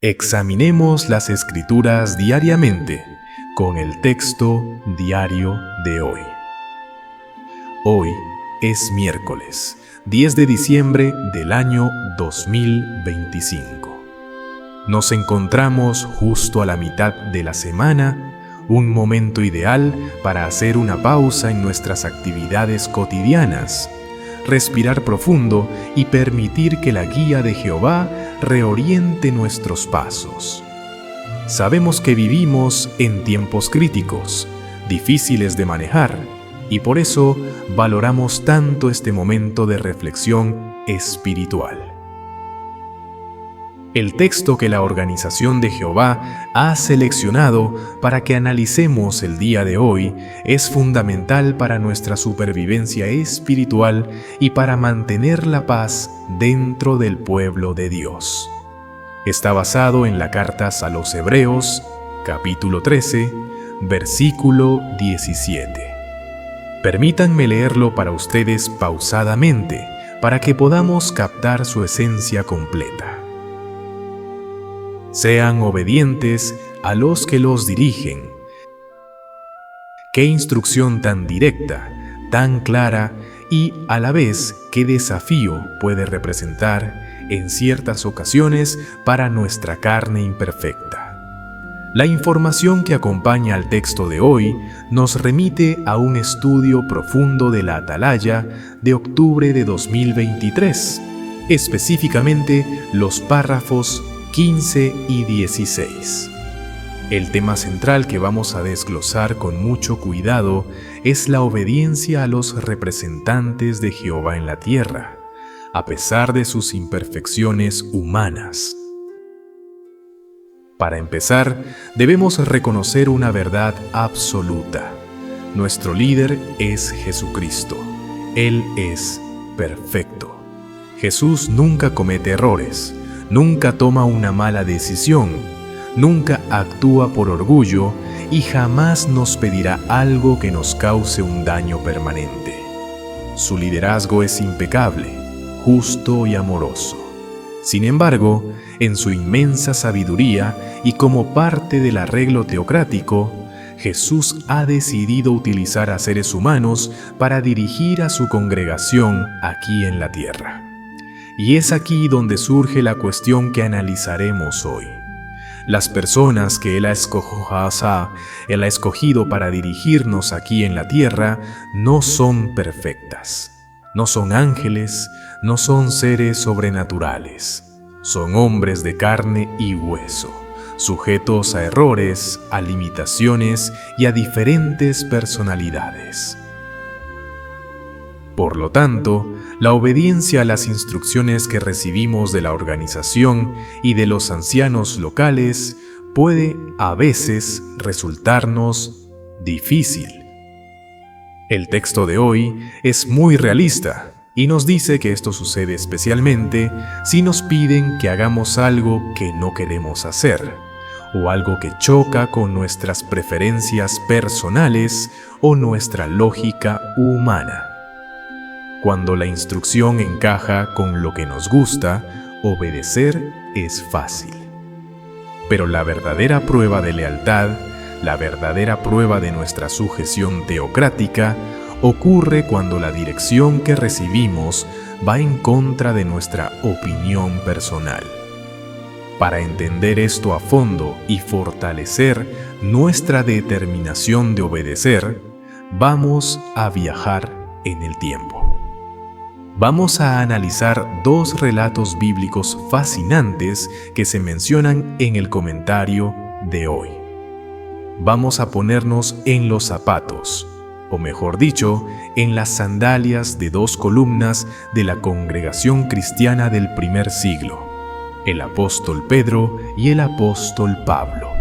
Examinemos las Escrituras diariamente con el texto diario de hoy. Hoy es miércoles, 10 de diciembre del año 2025. Nos encontramos justo a la mitad de la semana, un momento ideal para hacer una pausa en nuestras actividades cotidianas, respirar profundo y permitir que la guía de Jehová reoriente nuestros pasos. Sabemos que vivimos en tiempos críticos, difíciles de manejar, y por eso valoramos tanto este momento de reflexión espiritual. El texto que la Organización de Jehová ha seleccionado para que analicemos el día de hoy es fundamental para nuestra supervivencia espiritual y para mantener la paz dentro del pueblo de Dios. Está basado en la carta a los Hebreos, capítulo 13, versículo 17. Permítanme leerlo para ustedes pausadamente, para que podamos captar su esencia completa. Sean obedientes a los que los dirigen. Qué instrucción tan directa, tan clara y a la vez qué desafío puede representar en ciertas ocasiones para nuestra carne imperfecta. La información que acompaña al texto de hoy nos remite a un estudio profundo de la Atalaya de octubre de 2023, específicamente los párrafos 15 y 16. El tema central que vamos a desglosar con mucho cuidado es la obediencia a los representantes de Jehová en la tierra, a pesar de sus imperfecciones humanas. Para empezar, debemos reconocer una verdad absoluta. Nuestro líder es Jesucristo. Él es perfecto. Jesús nunca comete errores. Nunca toma una mala decisión, nunca actúa por orgullo y jamás nos pedirá algo que nos cause un daño permanente. Su liderazgo es impecable, justo y amoroso. Sin embargo, en su inmensa sabiduría y como parte del arreglo teocrático, Jesús ha decidido utilizar a seres humanos para dirigir a su congregación aquí en la tierra. Y es aquí donde surge la cuestión que analizaremos hoy. Las personas que Él ha escogido para dirigirnos aquí en la tierra no son perfectas. No son ángeles, no son seres sobrenaturales. Son hombres de carne y hueso, sujetos a errores, a limitaciones y a diferentes personalidades. Por lo tanto, la obediencia a las instrucciones que recibimos de la organización y de los ancianos locales puede a veces resultarnos difícil. El texto de hoy es muy realista y nos dice que esto sucede especialmente si nos piden que hagamos algo que no queremos hacer, o algo que choca con nuestras preferencias personales o nuestra lógica humana. Cuando la instrucción encaja con lo que nos gusta, obedecer es fácil. Pero la verdadera prueba de lealtad, la verdadera prueba de nuestra sujeción teocrática, ocurre cuando la dirección que recibimos va en contra de nuestra opinión personal. Para entender esto a fondo y fortalecer nuestra determinación de obedecer, vamos a viajar en el tiempo. Vamos a analizar dos relatos bíblicos fascinantes que se mencionan en el comentario de hoy. Vamos a ponernos en los zapatos, o mejor dicho, en las sandalias de dos columnas de la congregación cristiana del primer siglo, el apóstol Pedro y el apóstol Pablo.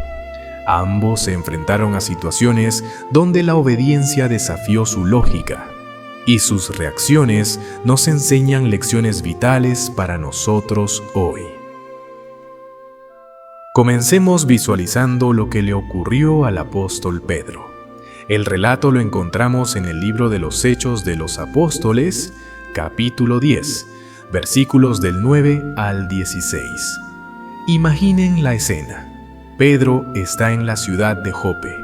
Ambos se enfrentaron a situaciones donde la obediencia desafió su lógica, y sus reacciones nos enseñan lecciones vitales para nosotros hoy. Comencemos visualizando lo que le ocurrió al apóstol Pedro. El relato lo encontramos en el libro de los Hechos de los Apóstoles, capítulo 10, versículos del 9 al 16. Imaginen la escena. Pedro está en la ciudad de Jope.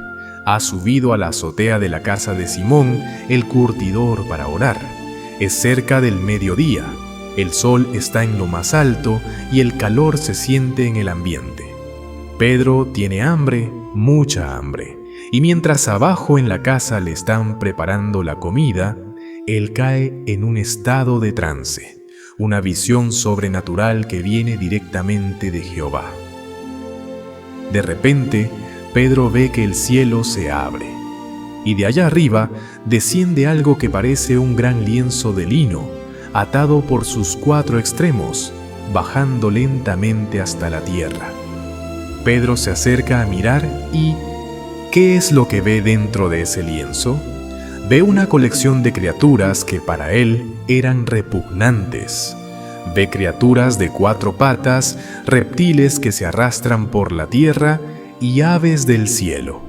Ha subido a la azotea de la casa de Simón, el curtidor, para orar. Es cerca del mediodía. El sol está en lo más alto y el calor se siente en el ambiente. Pedro tiene hambre, mucha hambre, y mientras abajo en la casa le están preparando la comida, él cae en un estado de trance, una visión sobrenatural que viene directamente de Jehová. De repente, Pedro ve que el cielo se abre, y de allá arriba desciende algo que parece un gran lienzo de lino, atado por sus 4 extremos, bajando lentamente hasta la tierra. Pedro se acerca a mirar y ¿qué es lo que ve dentro de ese lienzo? Ve una colección de criaturas que para él eran repugnantes. Ve criaturas de 4 patas, reptiles que se arrastran por la tierra y aves del cielo.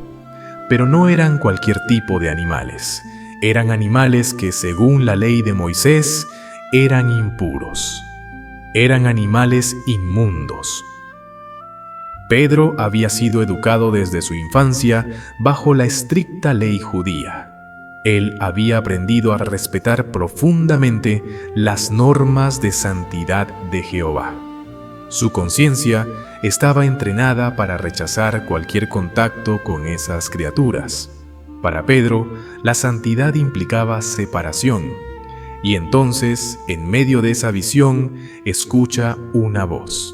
Pero no eran cualquier tipo de animales. Eran animales que, según la ley de Moisés, eran impuros. Eran animales inmundos. Pedro había sido educado desde su infancia bajo la estricta ley judía. Él había aprendido a respetar profundamente las normas de santidad de Jehová. Su conciencia estaba entrenada para rechazar cualquier contacto con esas criaturas. Para Pedro, la santidad implicaba separación. Y entonces, en medio de esa visión, escucha una voz.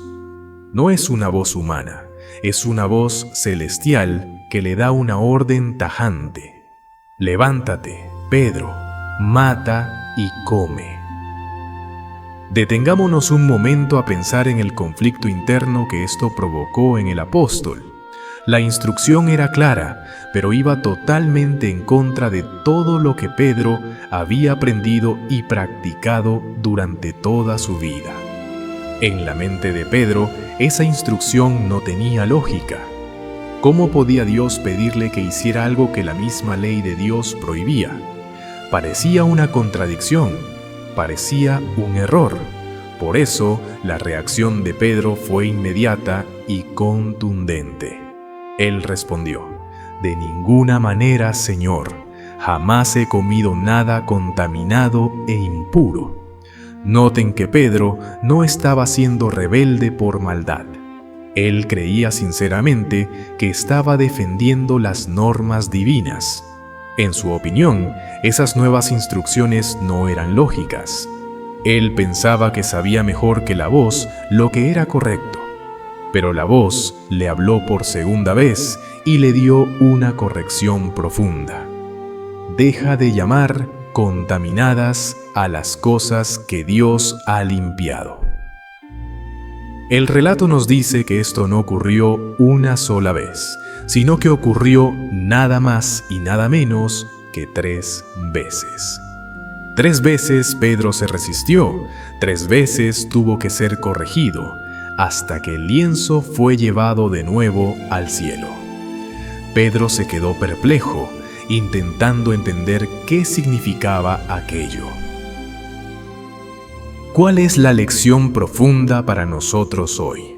No es una voz humana, es una voz celestial que le da una orden tajante. Levántate, Pedro, mata y come. Detengámonos un momento a pensar en el conflicto interno que esto provocó en el apóstol. La instrucción era clara, pero iba totalmente en contra de todo lo que Pedro había aprendido y practicado durante toda su vida. En la mente de Pedro, esa instrucción no tenía lógica. ¿Cómo podía Dios pedirle que hiciera algo que la misma ley de Dios prohibía? Parecía una contradicción, parecía un error. Por eso, la reacción de Pedro fue inmediata y contundente. Él respondió: «De ninguna manera, Señor, jamás he comido nada contaminado e impuro». Noten que Pedro no estaba siendo rebelde por maldad. Él creía sinceramente que estaba defendiendo las normas divinas. En su opinión, esas nuevas instrucciones no eran lógicas. Él pensaba que sabía mejor que la voz lo que era correcto. Pero la voz le habló por segunda vez y le dio una corrección profunda. Deja de llamar contaminadas a las cosas que Dios ha limpiado. El relato nos dice que esto no ocurrió una sola vez, sino que ocurrió nada más y nada menos que 3 veces. 3 veces Pedro se resistió, 3 veces tuvo que ser corregido, hasta que el lienzo fue llevado de nuevo al cielo. Pedro se quedó perplejo, intentando entender qué significaba aquello. ¿Cuál es la lección profunda para nosotros hoy?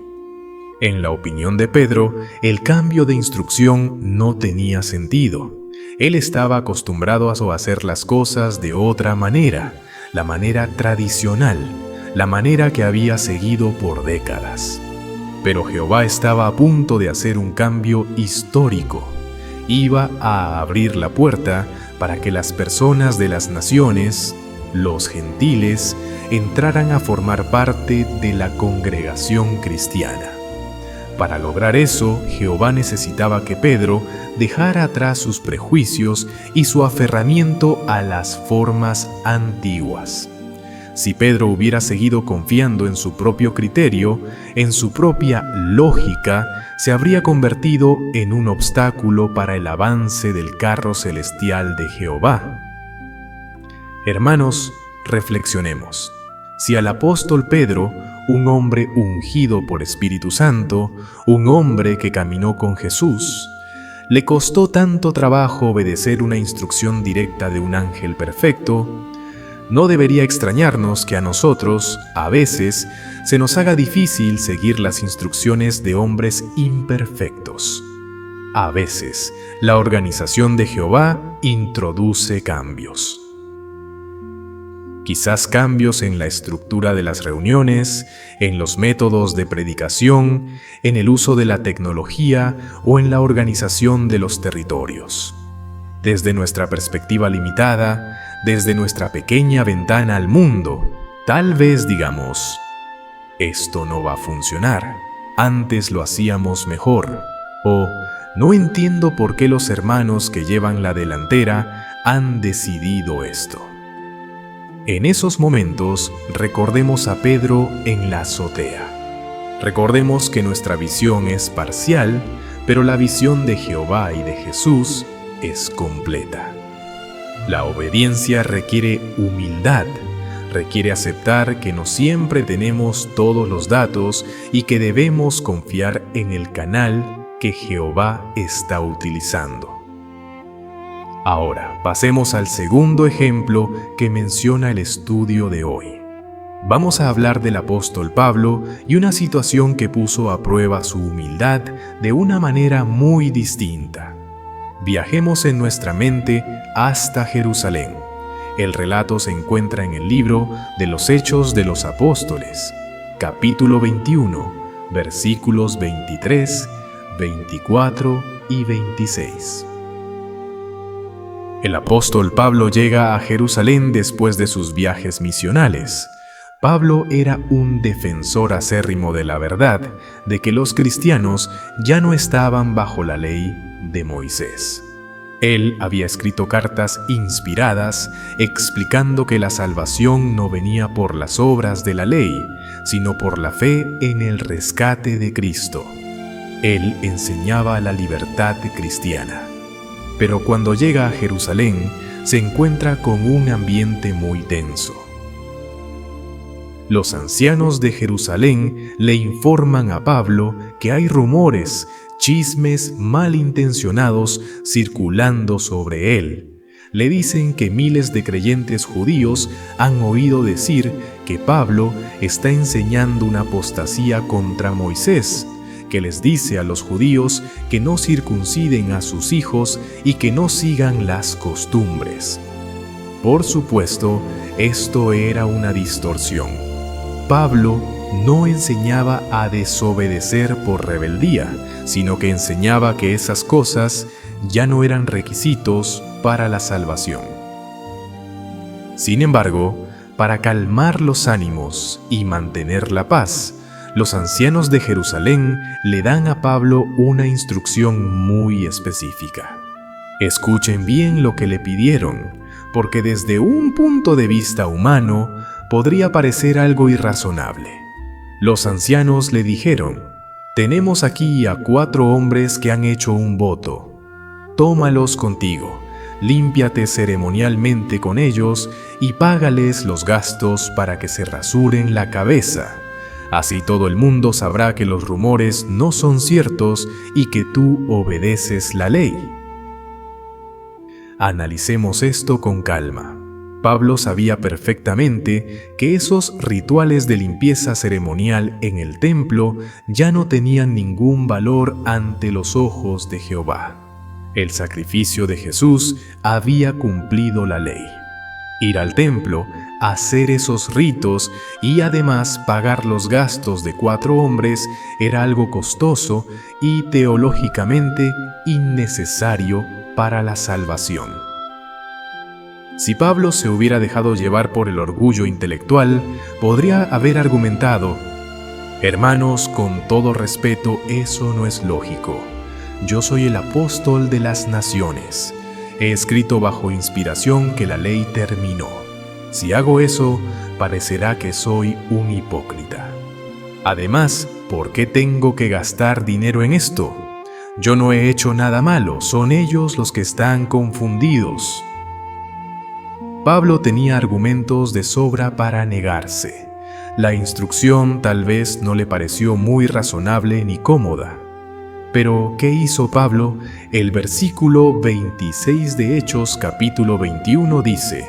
En la opinión de Pedro, el cambio de instrucción no tenía sentido. Él estaba acostumbrado a hacer las cosas de otra manera, la manera tradicional, la manera que había seguido por décadas. Pero Jehová estaba a punto de hacer un cambio histórico. Iba a abrir la puerta para que las personas de las naciones, los gentiles, entraran a formar parte de la congregación cristiana. Para lograr eso, Jehová necesitaba que Pedro dejara atrás sus prejuicios y su aferramiento a las formas antiguas. Si Pedro hubiera seguido confiando en su propio criterio, en su propia lógica, se habría convertido en un obstáculo para el avance del carro celestial de Jehová. Hermanos, reflexionemos. Si al apóstol Pedro, un hombre ungido por Espíritu Santo, un hombre que caminó con Jesús, le costó tanto trabajo obedecer una instrucción directa de un ángel perfecto, No debería extrañarnos que a nosotros, a veces, se nos haga difícil seguir las instrucciones de hombres imperfectos. A veces, la organización de Jehová introduce cambios. Quizás cambios en la estructura de las reuniones, en los métodos de predicación, en el uso de la tecnología o en la organización de los territorios. Desde nuestra perspectiva limitada, desde nuestra pequeña ventana al mundo, tal vez digamos, esto no va a funcionar, antes lo hacíamos mejor, o no entiendo por qué los hermanos que llevan la delantera han decidido esto. En esos momentos, recordemos a Pedro en la azotea. Recordemos que nuestra visión es parcial, pero la visión de Jehová y de Jesús es completa. La obediencia requiere humildad, requiere aceptar que no siempre tenemos todos los datos y que debemos confiar en el canal que Jehová está utilizando. Ahora, pasemos al segundo ejemplo que menciona el estudio de hoy. Vamos a hablar del apóstol Pablo y una situación que puso a prueba su humildad de una manera muy distinta. Viajemos en nuestra mente hasta Jerusalén. El relato se encuentra en el libro de los Hechos de los Apóstoles, capítulo 21, versículos 23, 24 y 26. El apóstol Pablo llega a Jerusalén después de sus viajes misionales. Pablo era un defensor acérrimo de la verdad, de que los cristianos ya no estaban bajo la ley de Moisés. Él había escrito cartas inspiradas explicando que la salvación no venía por las obras de la ley, sino por la fe en el rescate de Cristo. Él enseñaba la libertad cristiana. Pero cuando llega a Jerusalén, se encuentra con un ambiente muy tenso. Los ancianos de Jerusalén le informan a Pablo que hay rumores, chismes malintencionados circulando sobre él. Le dicen que miles de creyentes judíos han oído decir que Pablo está enseñando una apostasía contra Moisés, que les dice a los judíos que no circunciden a sus hijos y que no sigan las costumbres. Por supuesto, esto era una distorsión. Pablo no enseñaba a desobedecer por rebeldía, sino que enseñaba que esas cosas ya no eran requisitos para la salvación. Sin embargo, para calmar los ánimos y mantener la paz, los ancianos de Jerusalén le dan a Pablo una instrucción muy específica. Escuchen bien lo que le pidieron, porque desde un punto de vista humano podría parecer algo irrazonable. Los ancianos le dijeron: «Tenemos aquí a 4 hombres que han hecho un voto. Tómalos contigo, límpiate ceremonialmente con ellos y págales los gastos para que se rasuren la cabeza. Así todo el mundo sabrá que los rumores no son ciertos y que tú obedeces la ley». Analicemos esto con calma. Pablo sabía perfectamente que esos rituales de limpieza ceremonial en el templo ya no tenían ningún valor ante los ojos de Jehová. El sacrificio de Jesús había cumplido la ley. Ir al templo, hacer esos ritos y además pagar los gastos de 4 hombres era algo costoso y teológicamente innecesario para la salvación. Si Pablo se hubiera dejado llevar por el orgullo intelectual, podría haber argumentado: «Hermanos, con todo respeto, eso no es lógico. Yo soy el apóstol de las naciones. He escrito bajo inspiración que la ley terminó. Si hago eso, parecerá que soy un hipócrita. Además, ¿por qué tengo que gastar dinero en esto? Yo no he hecho nada malo, son ellos los que están confundidos». Pablo tenía argumentos de sobra para negarse. La instrucción tal vez no le pareció muy razonable ni cómoda. Pero, ¿qué hizo Pablo? El versículo 26 de Hechos capítulo 21 dice: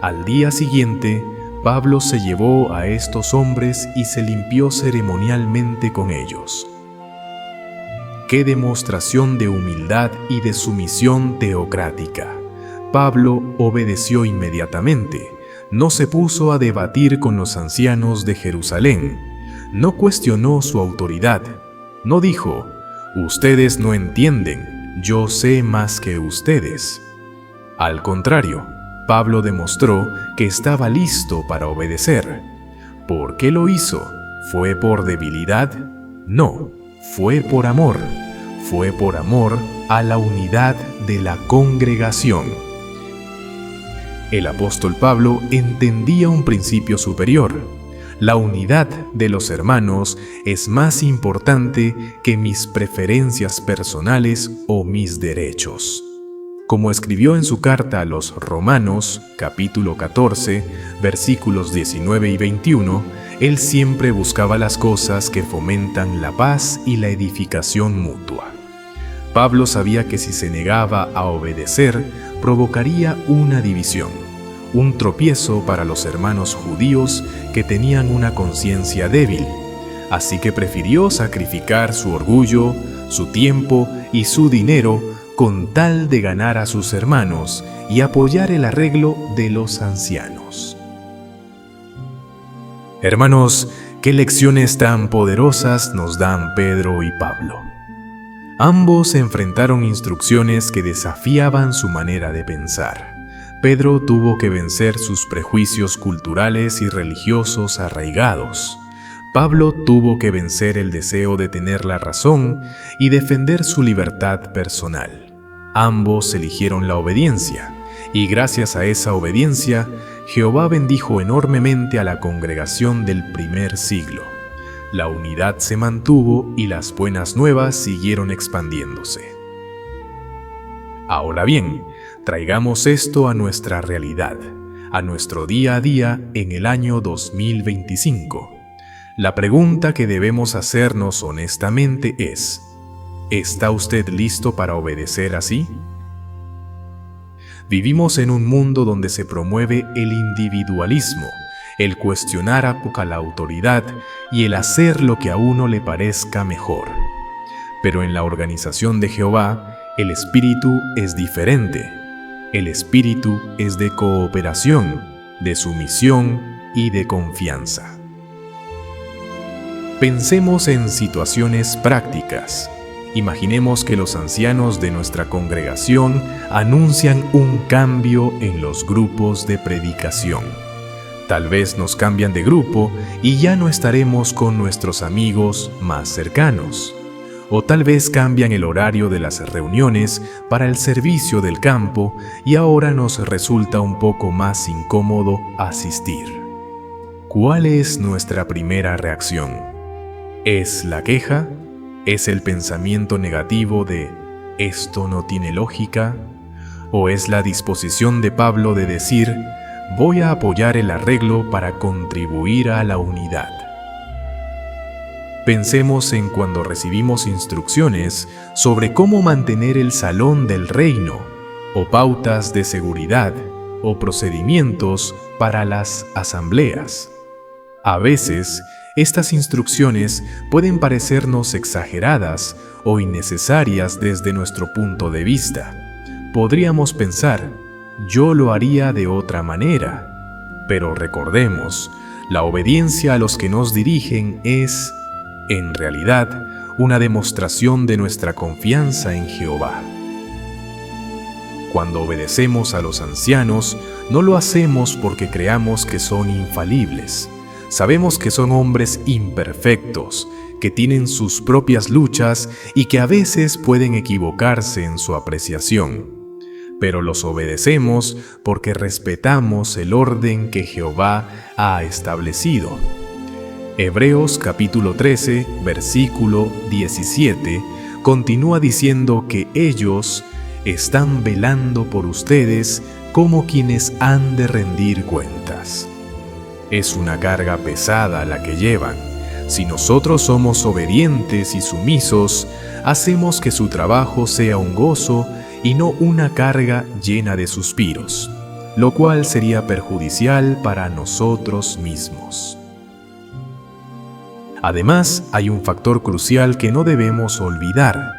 Al día siguiente, Pablo se llevó a estos hombres y se limpió ceremonialmente con ellos. ¡Qué demostración de humildad y de sumisión teocrática! Pablo obedeció inmediatamente. No se puso a debatir con los ancianos de Jerusalén. No cuestionó su autoridad. No dijo: «Ustedes no entienden, yo sé más que ustedes». Al contrario, Pablo demostró que estaba listo para obedecer. ¿Por qué lo hizo? ¿Fue por debilidad? No, fue por amor. Fue por amor a la unidad de la congregación. El apóstol Pablo entendía un principio superior. La unidad de los hermanos es más importante que mis preferencias personales o mis derechos. Como escribió en su carta a los Romanos, capítulo 14, versículos 19 y 21, él siempre buscaba las cosas que fomentan la paz y la edificación mutua. Pablo sabía que si se negaba a obedecer, provocaría una división, un tropiezo para los hermanos judíos que tenían una conciencia débil, así que prefirió sacrificar su orgullo, su tiempo y su dinero con tal de ganar a sus hermanos y apoyar el arreglo de los ancianos. Hermanos, qué lecciones tan poderosas nos dan Pedro y Pablo. Ambos enfrentaron instrucciones que desafiaban su manera de pensar. Pedro tuvo que vencer sus prejuicios culturales y religiosos arraigados. Pablo tuvo que vencer el deseo de tener la razón y defender su libertad personal. Ambos eligieron la obediencia, y gracias a esa obediencia, Jehová bendijo enormemente a la congregación del primer siglo. La unidad se mantuvo y las buenas nuevas siguieron expandiéndose. Ahora bien, traigamos esto a nuestra realidad, a nuestro día a día en el año 2025. La pregunta que debemos hacernos honestamente es: ¿está usted listo para obedecer así? Vivimos en un mundo donde se promueve el individualismo, el cuestionar a la autoridad y el hacer lo que a uno le parezca mejor. Pero en la organización de Jehová, el espíritu es diferente. El espíritu es de cooperación, de sumisión y de confianza. Pensemos en situaciones prácticas. Imaginemos que los ancianos de nuestra congregación anuncian un cambio en los grupos de predicación. Tal vez nos cambian de grupo y ya no estaremos con nuestros amigos más cercanos. O tal vez cambian el horario de las reuniones para el servicio del campo y ahora nos resulta un poco más incómodo asistir. ¿Cuál es nuestra primera reacción? ¿Es la queja? ¿Es el pensamiento negativo de «esto no tiene lógica»? ¿O es la disposición de Pablo de decir «voy a apoyar el arreglo para contribuir a la unidad»? Pensemos en cuando recibimos instrucciones sobre cómo mantener el salón del reino, o pautas de seguridad, o procedimientos para las asambleas. A veces, estas instrucciones pueden parecernos exageradas o innecesarias desde nuestro punto de vista. Podríamos pensar, yo lo haría de otra manera. Pero recordemos, la obediencia a los que nos dirigen es, en realidad, una demostración de nuestra confianza en Jehová. Cuando obedecemos a los ancianos, no lo hacemos porque creamos que son infalibles. Sabemos que son hombres imperfectos, que tienen sus propias luchas y que a veces pueden equivocarse en su apreciación. Pero los obedecemos porque respetamos el orden que Jehová ha establecido. Hebreos capítulo 13, versículo 17, continúa diciendo que ellos están velando por ustedes como quienes han de rendir cuentas. Es una carga pesada la que llevan. Si nosotros somos obedientes y sumisos, hacemos que su trabajo sea un gozo y no una carga llena de suspiros. lo cual sería perjudicial para nosotros mismos. Además, hay un factor crucial que no debemos olvidar: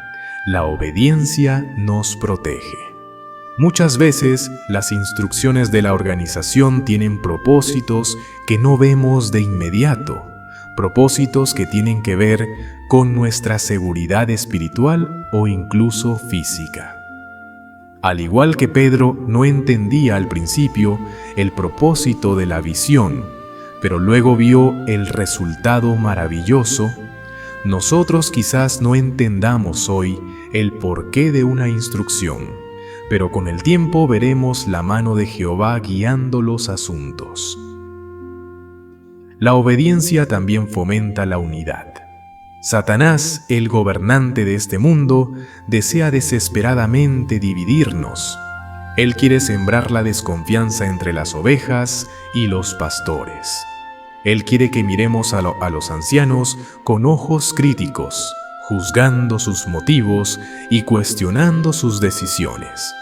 la obediencia nos protege. Muchas veces, las instrucciones de la organización tienen propósitos que no vemos de inmediato, propósitos que tienen que ver con nuestra seguridad espiritual o incluso física. Al igual que Pedro no entendía al principio el propósito de la visión, pero luego vio el resultado maravilloso, nosotros quizás no entendamos hoy el porqué de una instrucción, pero con el tiempo veremos la mano de Jehová guiando los asuntos. La obediencia también fomenta la unidad. Satanás, el gobernante de este mundo, desea desesperadamente dividirnos. Él quiere sembrar la desconfianza entre las ovejas y los pastores. Él quiere que miremos a los ancianos con ojos críticos, juzgando sus motivos y cuestionando sus decisiones.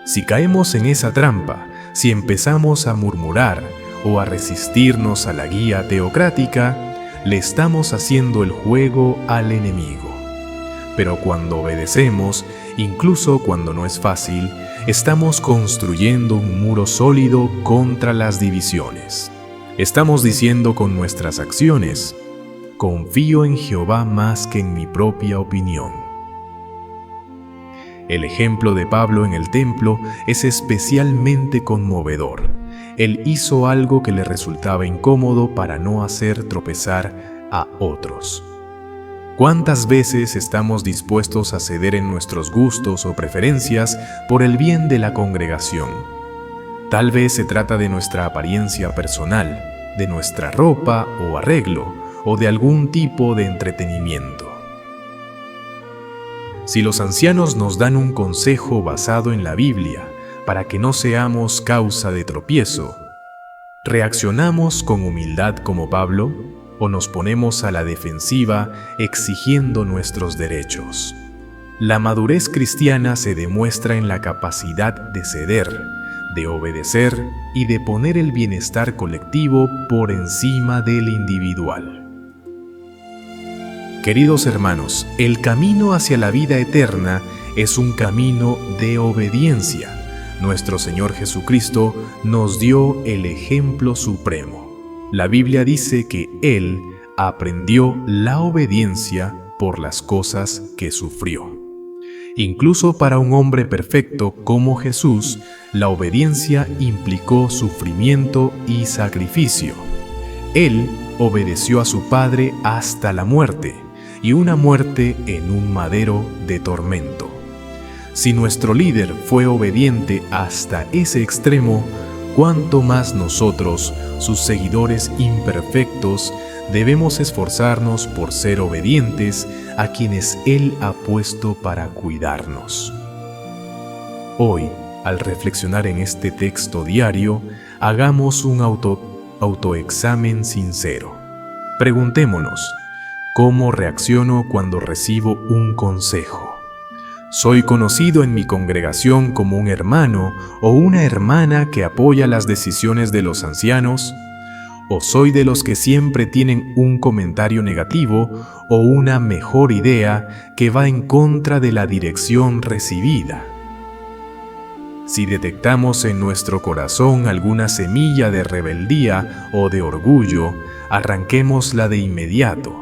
Si caemos en esa trampa, si empezamos a murmurar o a resistirnos a la guía teocrática, le estamos haciendo el juego al enemigo. Pero cuando obedecemos, incluso cuando no es fácil, estamos construyendo un muro sólido contra las divisiones. Estamos diciendo con nuestras acciones: confío en Jehová más que en mi propia opinión. El ejemplo de Pablo en el templo es especialmente conmovedor. Él hizo algo que le resultaba incómodo para no hacer tropezar a otros. ¿Cuántas veces estamos dispuestos a ceder en nuestros gustos o preferencias por el bien de la congregación? Tal vez se trata de nuestra apariencia personal, de nuestra ropa o arreglo, o de algún tipo de entretenimiento. Si los ancianos nos dan un consejo basado en la Biblia para que no seamos causa de tropiezo, ¿reaccionamos con humildad como Pablo o nos ponemos a la defensiva exigiendo nuestros derechos? La madurez cristiana se demuestra en la capacidad de ceder, de obedecer y de poner el bienestar colectivo por encima del individual. Queridos hermanos, el camino hacia la vida eterna es un camino de obediencia. Nuestro Señor Jesucristo nos dio el ejemplo supremo. La Biblia dice que Él aprendió la obediencia por las cosas que sufrió. Incluso para un hombre perfecto como Jesús, la obediencia implicó sufrimiento y sacrificio. Él obedeció a su Padre hasta la muerte, y una muerte en un madero de tormento. Si nuestro líder fue obediente hasta ese extremo, ¿cuánto más nosotros, sus seguidores imperfectos, debemos esforzarnos por ser obedientes a quienes Él ha puesto para cuidarnos? Hoy, al reflexionar en este texto diario, hagamos un autoexamen sincero. Preguntémonos: ¿cómo reacciono cuando recibo un consejo? ¿Soy conocido en mi congregación como un hermano o una hermana que apoya las decisiones de los ancianos? ¿O soy de los que siempre tienen un comentario negativo o una mejor idea que va en contra de la dirección recibida? Si detectamos en nuestro corazón alguna semilla de rebeldía o de orgullo, arranquémosla de inmediato.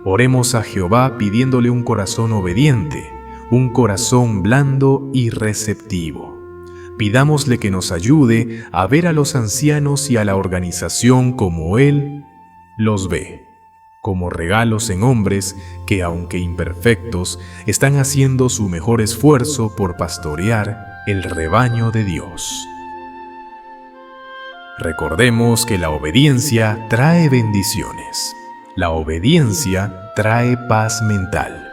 Oremos a Jehová pidiéndole un corazón obediente, un corazón blando y receptivo. Pidámosle que nos ayude a ver a los ancianos y a la organización como Él los ve, como regalos en hombres que, aunque imperfectos, están haciendo su mejor esfuerzo por pastorear el rebaño de Dios. Recordemos que la obediencia trae bendiciones. La obediencia trae paz mental.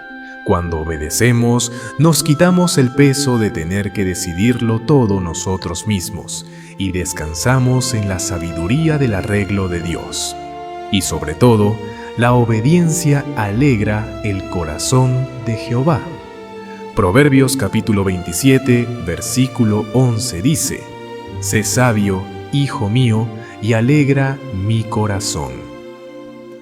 Cuando obedecemos, nos quitamos el peso de tener que decidirlo todo nosotros mismos y descansamos en la sabiduría del arreglo de Dios. Y sobre todo, la obediencia alegra el corazón de Jehová. Proverbios capítulo 27, versículo 11 dice: Sé sabio, hijo mío, y alegra mi corazón.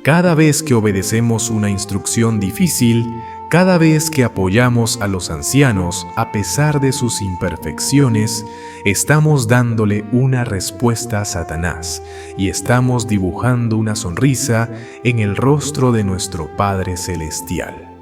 Cada vez que obedecemos una instrucción difícil, cada vez que apoyamos a los ancianos a pesar de sus imperfecciones, estamos dándole una respuesta a Satanás y estamos dibujando una sonrisa en el rostro de nuestro Padre Celestial.